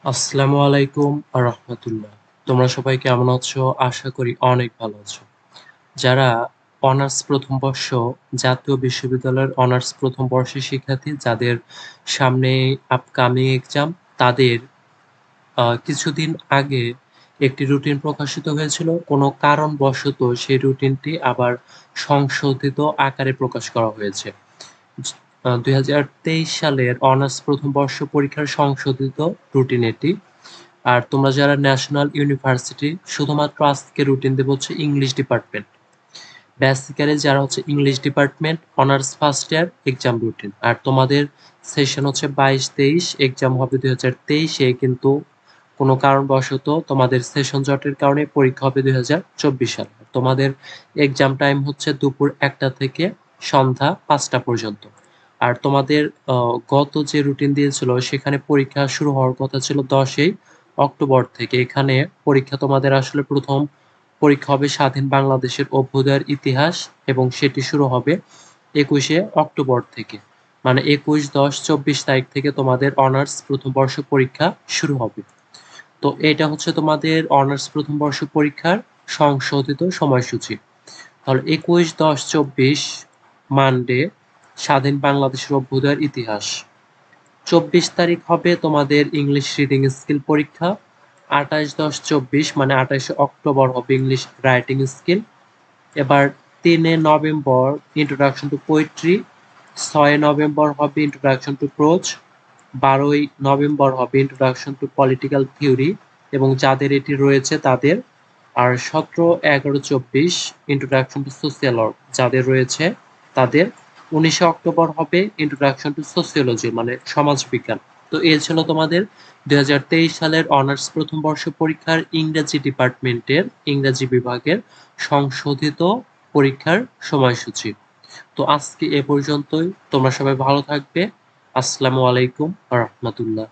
আসসালামু আলাইকুম রাহমাতুল্লাহ। তোমরা সবাই কেমন আছো? আশা করি অনেক ভালো আছো। যারা অনার্স প্রথম বর্ষ জাতীয় বিশ্ববিদ্যালয়ের অনার্স প্রথম বর্ষের শিক্ষার্থী যাদের সামনে আপকামিং এক্সাম তাদের কিছুদিন আগে একটি রুটিন প্রকাশিত হয়েছিল। কোনো কারণবশত সেই রুটিনটি আবার সংশোধিত আকারে প্রকাশ করা হয়েছে। ২০২৩ সালের অনার্স প্রথম বর্ষ পরীক্ষার সংশোধিত রুটিন এটি। আর তোমরা যারা ন্যাশনাল ইউনিভার্সিটি শুধুমাত্র আজকে রুটিন দেবে হচ্ছে ইংলিশ ডিপার্টমেন্ট। বেসিক্যালি যারা হচ্ছে English department honours first year exam routine. আর তোমাদের সেশন হচ্ছে ২২-২৩ এক্সাম হবে ২০২৩-এ, কিন্তু কোনো কারণবশত তোমাদের সেশন জটের কারণে পরীক্ষা হবে ২০২৪ সালে। তোমাদের এক্সাম টাইম হচ্ছে দুপুর ১টা থেকে সন্ধ্যা ৫টা পর্যন্ত। আর তোমাদের গত যে রুটিন দিয়েছিল সেখানে পরীক্ষা শুরু হওয়ার কথা ছিল ১০ই অক্টোবর থেকে। এখানে পরীক্ষা তোমাদের আসলে প্রথম পরীক্ষা হবে স্বাধীন বাংলাদেশের অভ্যুদয়ের ইতিহাস এবং সেটি শুরু হবে ২১শে অক্টোবর থেকে। মানে ২১-১০-২৪ তারিখ থেকে তোমাদের অনার্স প্রথম বর্ষ পরীক্ষা শুরু হবে। তো এটা হচ্ছে তোমাদের অনার্স প্রথম বর্ষ পরীক্ষার সংশোধিত সময়সূচি। তাহলে ২১-১০-২৪ মানডে স্বাধীন বাংলাদেশের অভ্যুদয়ের ইতিহাস। ২৪ তারিখ হবে তোমাদের ইংলিশ রিডিং স্কিল পরীক্ষা। ২৮-১০-২৪ মানে ২৮শে অক্টোবর হবে ইংলিশ রাইটিং স্কিল। এবার ৩ November introduction to poetry. ৬ November হবে ইন্ট্রোডাকশন টু প্রোজ। ১২ই নভেম্বর হবে ইন্ট্রোডাকশন টু পলিটিক্যাল থিওরি এবং যাদের এটি রয়েছে তাদের। আর ১৭-১১-২৪ ইন্ট্রোডাকশন টু সোশিয়াল ওয়ার্ক যাদের রয়েছে তাদের। ১৯শে অক্টোবর হবে ইন্ট্রোডাকশন টু সোসিওলজি মানে সমাজবিজ্ঞান। তো এ ছিল তোমাদের ২০২৩ সালের অনার্স প্রথম বর্ষ পরীক্ষার ইংরেজি ডিপার্টমেন্টের ইংরেজি বিভাগের সংশোধিত পরীক্ষার সময়সূচি। তো আজকে এ পর্যন্তই। তোমরা সবাই ভালো থাকবে। আসসালামু আলাইকুম রাহমাতুল্লাহ।